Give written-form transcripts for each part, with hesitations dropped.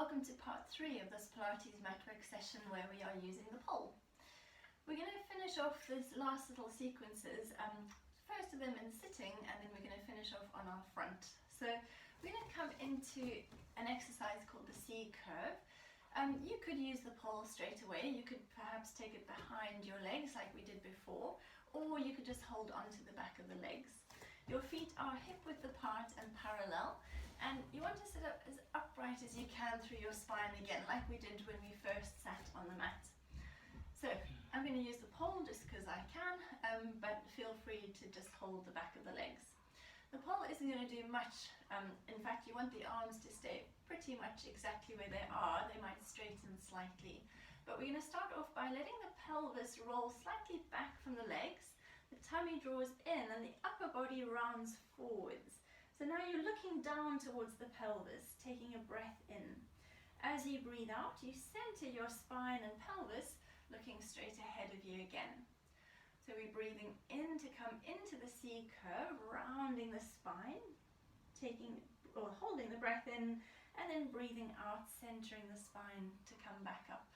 welcome to part 3 of this Pilates matwork session where we are using the pole. We're going to finish off these last little sequences, first of them in sitting, and then we're going to finish off on our front. So we're going to come into an exercise called the C curve. You could use the pole straight away, you could perhaps take it behind your legs like we did before, or you could just hold onto the back of the legs. Your feet are hip-width apart and parallel, and you want to sit up as upright as you can through your spine again, like we did when we first sat on the mat. So I'm going to use the pole just because I can, but feel free to just hold the back of the legs. The pole isn't going to do much. In fact, you want the arms to stay pretty much exactly where they are. They might straighten slightly. But we're going to start off by letting the pelvis roll slightly back from the legs. The tummy draws in and the upper body rounds forwards. So now you're looking down towards the pelvis, taking a breath in. As you breathe out, you center your spine and pelvis, looking straight ahead of you again. So we're breathing in to come into the C curve, rounding the spine, holding the breath in, and then breathing out, centering the spine to come back up.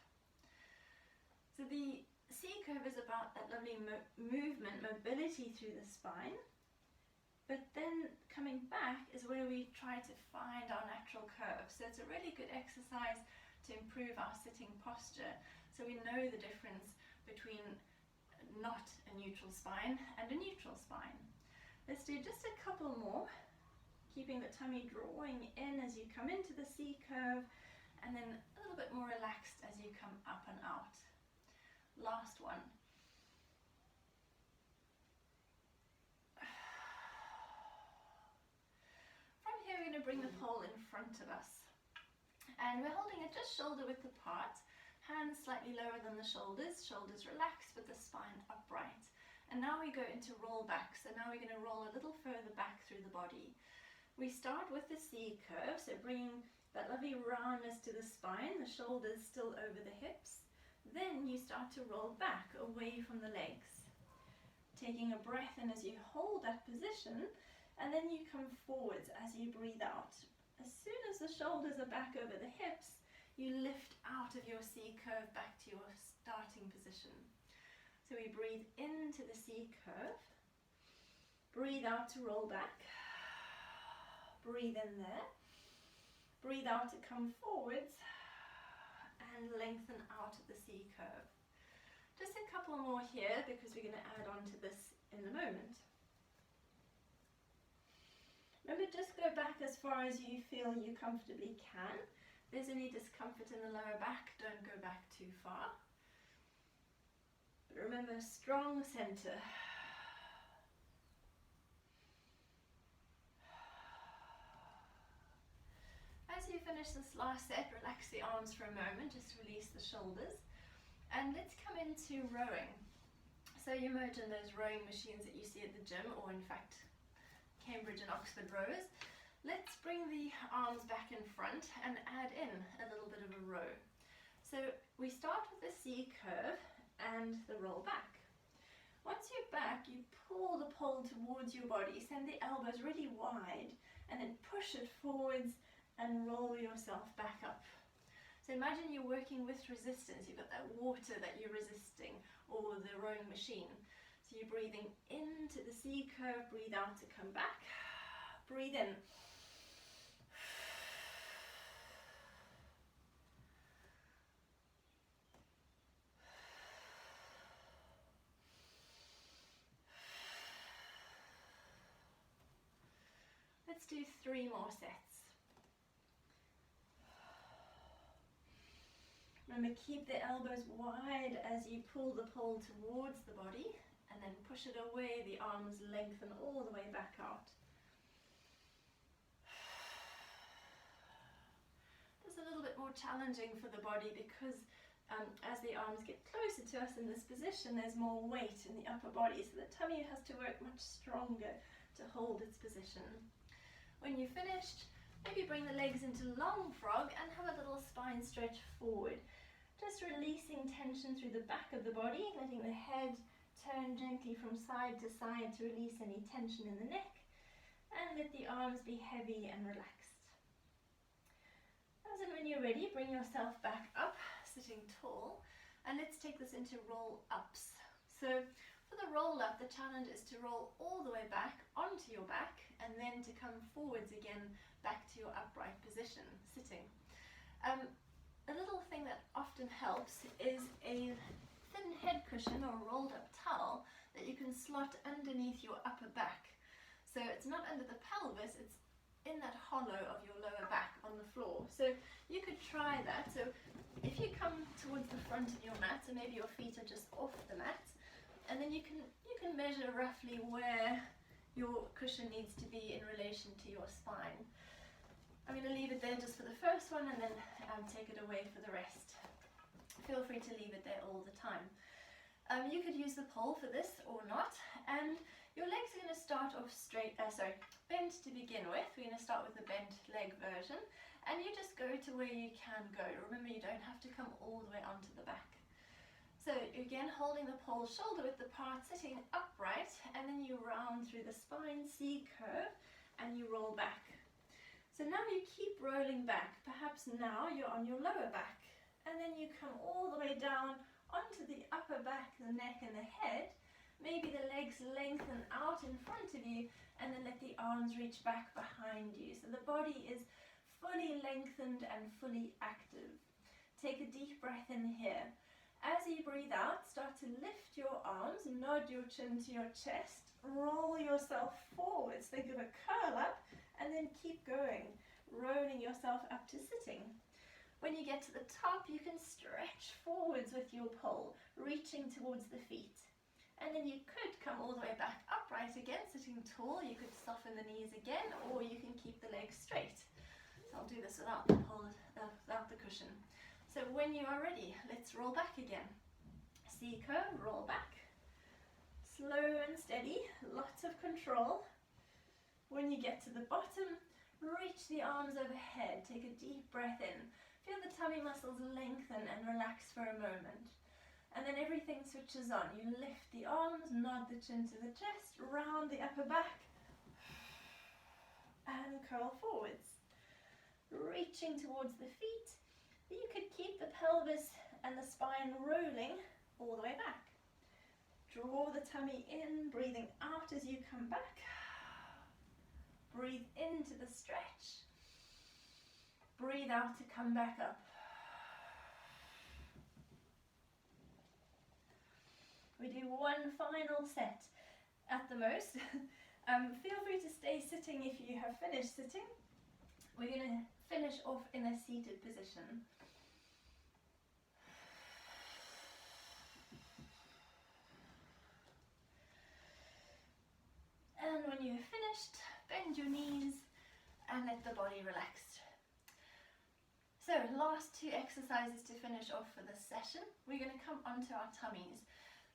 So the C curve is about that lovely movement, mobility through the spine, but then coming back is where we try to find our natural curve. So it's a really good exercise to improve our sitting posture, so we know the difference between not a neutral spine and a neutral spine. Let's do just a couple more, keeping the tummy drawing in as you come into the C curve, and then a little bit more relaxed as you come up and out. Last one. From here we're going to bring the pole in front of us, and we're holding it just shoulder width apart, hands slightly lower than the shoulders, shoulders relaxed but the spine upright. And now we go into roll back, so now we're going to roll a little further back through the body. We start with the C curve, so bringing that lovely roundness to the spine, the shoulders still over the hips. Then you start to roll back away from the legs, taking a breath in as you hold that position, and then you come forwards as you breathe out. As soon as the shoulders are back over the hips, you lift out of your C curve back to your starting position. So we breathe into the C curve, breathe out to roll back, breathe in there, breathe out to come forwards, and lengthen out of the C curve. Just a couple more here because we're going to add on to this in a moment. Remember, just go back as far as you feel you comfortably can. If there's any discomfort in the lower back, don't go back too far. But remember, strong center. As you finish this last set, relax the arms for a moment, just release the shoulders, and let's come into rowing. So you imagine those rowing machines that you see at the gym, or in fact Cambridge and Oxford rowers. Let's bring the arms back in front and add in a little bit of a row. So we start with the C curve and the roll back. Once you're back, you pull the pole towards your body, send the elbows really wide, and then push it forwards and roll yourself back up. So imagine you're working with resistance. You've got that water that you're resisting, or the rowing machine. So you're breathing into the C curve, breathe out to come back, breathe in. Let's do 3 more sets. Remember, keep the elbows wide as you pull the pole towards the body, and then push it away, the arms lengthen all the way back out. This is a little bit more challenging for the body because as the arms get closer to us in this position, there's more weight in the upper body, so the tummy has to work much stronger to hold its position. When you're finished, maybe bring the legs into long frog and have a little spine stretch forward. Just releasing tension through the back of the body, letting the head turn gently from side to side to release any tension in the neck, and let the arms be heavy and relaxed. As in when you're ready, bring yourself back up, sitting tall, and let's take this into roll-ups. So for the roll-up, the challenge is to roll all the way back onto your back and then to come forwards again back to your upright position, sitting. A little thing that often helps is a thin head cushion or rolled up towel that you can slot underneath your upper back. So it's not under the pelvis, it's in that hollow of your lower back on the floor. So you could try that. So if you come towards the front of your mat, so maybe your feet are just off the mat, and then you can measure roughly where your cushion needs to be in relation to your spine. I'm going to leave it there just for the first one and then take it away for the rest. Feel free to leave it there all the time. You could use the pole for this or not, and your legs are going to start off bent to begin with. We're going to start with the bent leg version, and you just go to where you can go. Remember, you don't have to come all the way onto the back. So again, holding the pole shoulder width apart, sitting upright, and then you round through the spine, C curve, and you roll back. So now you keep rolling back. Perhaps now you're on your lower back, and then you come all the way down onto the upper back, the neck and the head. Maybe the legs lengthen out in front of you, and then let the arms reach back behind you. So the body is fully lengthened and fully active. Take a deep breath in here. As you breathe out, start to lift your arms, nod your chin to your chest, roll yourself forwards, think of a curl up, and then keep going, rolling yourself up to sitting. When you get to the top, you can stretch forwards with your pole, reaching towards the feet. And then you could come all the way back upright again, sitting tall. You could soften the knees again, or you can keep the legs straight. So I'll do this without the pole, without the cushion. So when you are ready, let's roll back again. C curve, roll back. Slow and steady, lots of control. When you get to the bottom, reach the arms overhead. Take a deep breath in. Feel the tummy muscles lengthen and relax for a moment. And then everything switches on. You lift the arms, nod the chin to the chest, round the upper back, and curl forwards. Reaching towards the feet. You could keep the pelvis and the spine rolling all the way back. Draw the tummy in, breathing out as you come back. Breathe into the stretch. Breathe out to come back up. We do one final set at the most. Feel free to stay sitting if you have finished sitting. We're going to finish off in a seated position. And when you're finished, bend your knees and let the body relax. So last two exercises to finish off for this session. We're going to come onto our tummies.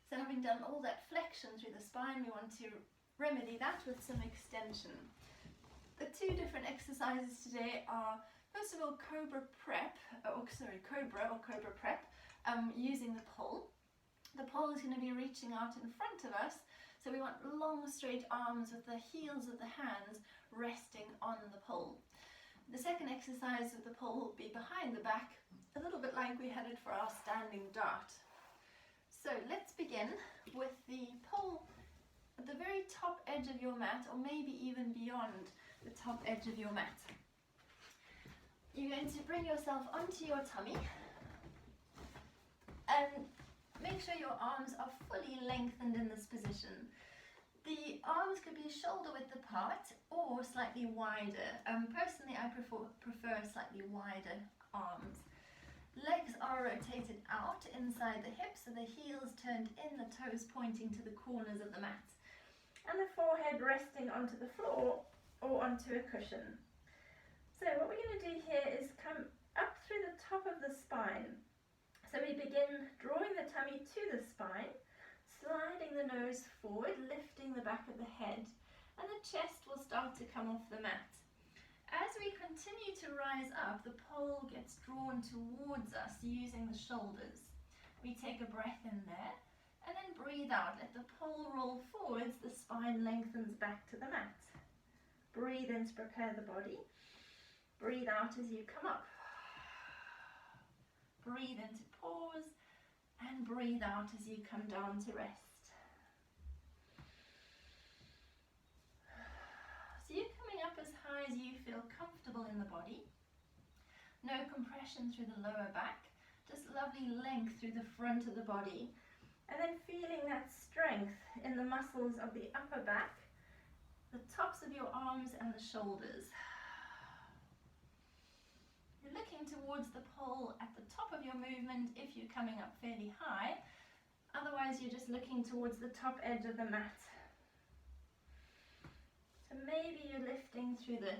So having done all that flexion through the spine, we want to remedy that with some extension. The two different exercises today are, first of all, Cobra Prep, Cobra Prep, using the pole. The pole is going to be reaching out in front of us, so we want long straight arms with the heels of the hands resting on the pole. The second exercise with the pole will be behind the back, a little bit like we had it for our standing dart. So let's begin with the pole at the very top edge of your mat, or maybe even beyond the top edge of your mat. You're going to bring yourself onto your tummy and make sure your arms are fully lengthened in this position. The arms could be shoulder width apart or slightly wider. Personally, I prefer slightly wider arms. Legs are rotated out inside the hips, so the heels turned in, the toes pointing to the corners of the mat. And the forehead resting onto the floor or onto a cushion. So what we're going to do here is come up through the top of the spine. So we begin drawing the tummy to the spine, sliding the nose forward, lifting the back of the head, and the chest will start to come off the mat. As we continue to rise up, the pole gets drawn towards us using the shoulders. We take a breath in there, and then breathe out. Let the pole roll forwards, the spine lengthens back to the mat. Breathe in to prepare the body. Breathe out as you come up. Breathe in to pause and breathe out as you come down to rest. So you're coming up as high as you feel comfortable in the body. No compression through the lower back, just lovely length through the front of the body. And then feeling that strength in the muscles of the upper back, the tops of your arms and the shoulders. You're looking towards the pole at the top of your movement if you're coming up fairly high. Otherwise, you're just looking towards the top edge of the mat. So maybe you're lifting through the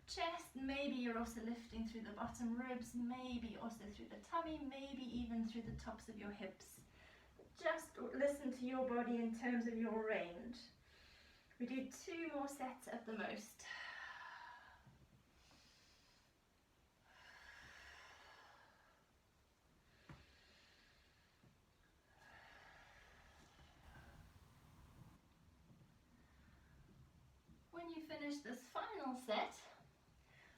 chest, maybe you're also lifting through the bottom ribs, maybe also through the tummy, maybe even through the tops of your hips. Just listen to your body in terms of your range. We do 2 more sets at the most. When you finish this final set,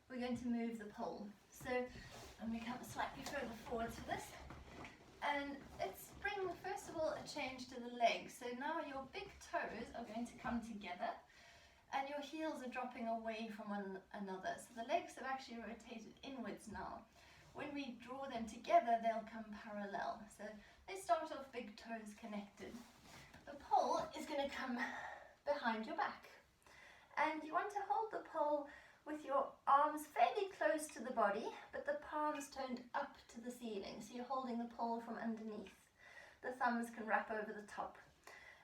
we're going to move the pole. So I'm going to come slightly further forward for this. And let's bring, first of all, a change to the legs. So now your big toes are going to come together and your heels are dropping away from one another. So the legs have actually rotated inwards now. When we draw them together, they'll come parallel. So they start off big toes connected. The pole is going to come behind your back. And you want to hold the pole with your arms fairly close to the body, but the palms turned up to the ceiling. So you're holding the pole from underneath. The thumbs can wrap over the top.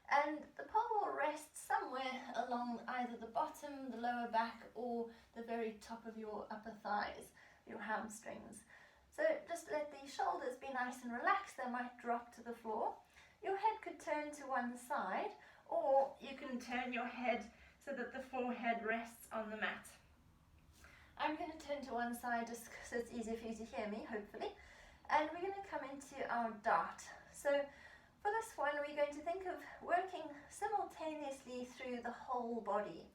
And the pole will rest somewhere along either the bottom, the lower back, or the very top of your upper thighs, your hamstrings. So just let the shoulders be nice and relaxed. They might drop to the floor. Your head could turn to one side, or you can turn your head so that the forehead rests on the mat. I'm going to turn to one side just so it's easier for you to hear me, hopefully. And we're going to come into our dart. So for this one, we're going to think of working simultaneously through the whole body.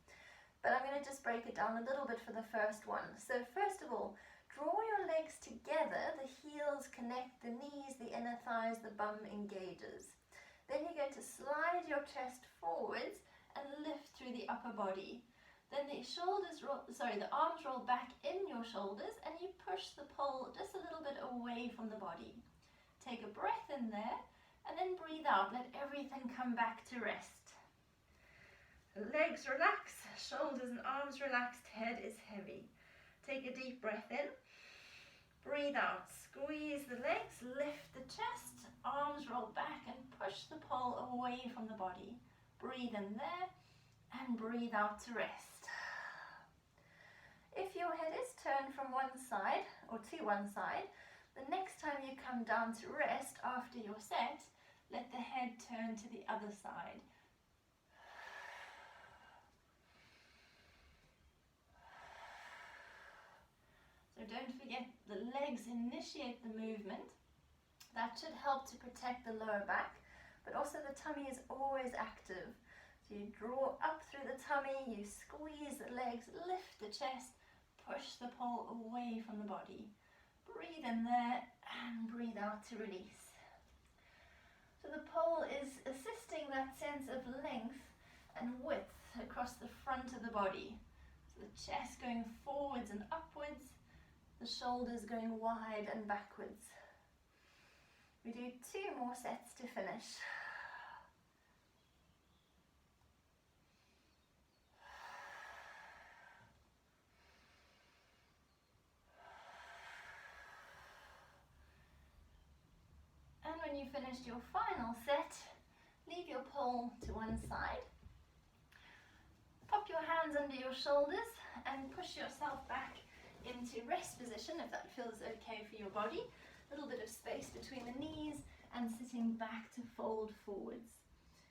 But I'm going to just break it down a little bit for the first one. So first of all, draw your legs together, the heels connect, the knees, the inner thighs, the bum engages. Then you're going to slide your chest forwards and lift through the upper body. Then the arms roll back in your shoulders and you push the pole just a little bit away from the body. Take a breath in there and then breathe out. Let everything come back to rest. Legs relax, shoulders and arms relaxed, head is heavy. Take a deep breath in, breathe out, squeeze the legs, lift the chest, arms roll back and push the pole away from the body. Breathe in there and breathe out to rest. If your head is turned from one side or to one side, the next time you come down to rest after your set, let the head turn to the other side. So don't forget the legs initiate the movement. That should help to protect the lower back, but also the tummy is always active. So you draw up through the tummy, you squeeze the legs, lift the chest, push the pole away from the body. Breathe in there and breathe out to release. So the pole is assisting that sense of length and width across the front of the body. So the chest going forwards and upwards, the shoulders going wide and backwards. We do 2 more sets to finish. And when you finished your final set, leave your pole to one side. Pop your hands under your shoulders and push yourself back into rest position if that feels okay for your body. A little bit of space between the knees and sitting back to fold forwards.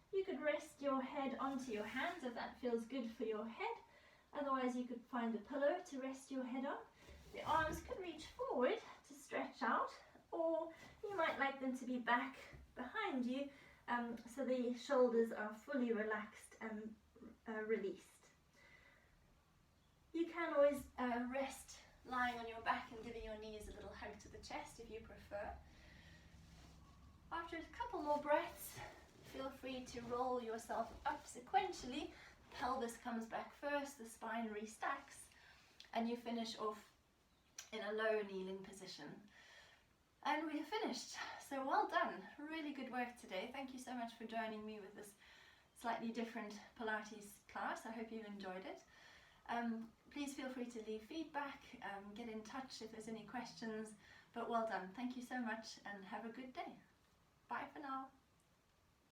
You could rest your head onto your hands if that feels good for your head. Otherwise you could find a pillow to rest your head on. The arms could reach forward to stretch out, or you might like them to be back behind you so the shoulders are fully relaxed and released. You can always rest lying on your back and giving your knees a little hug to the chest if you prefer. After a couple more breaths, feel free to roll yourself up sequentially. Pelvis comes back first, the spine restacks, and you finish off in a low kneeling position. And we are finished. So well done. Really good work today. Thank you so much for joining me with this slightly different Pilates class. I hope you enjoyed it. Please feel free to leave feedback, get in touch if there's any questions. But well done. Thank you so much and have a good day. Bye for now.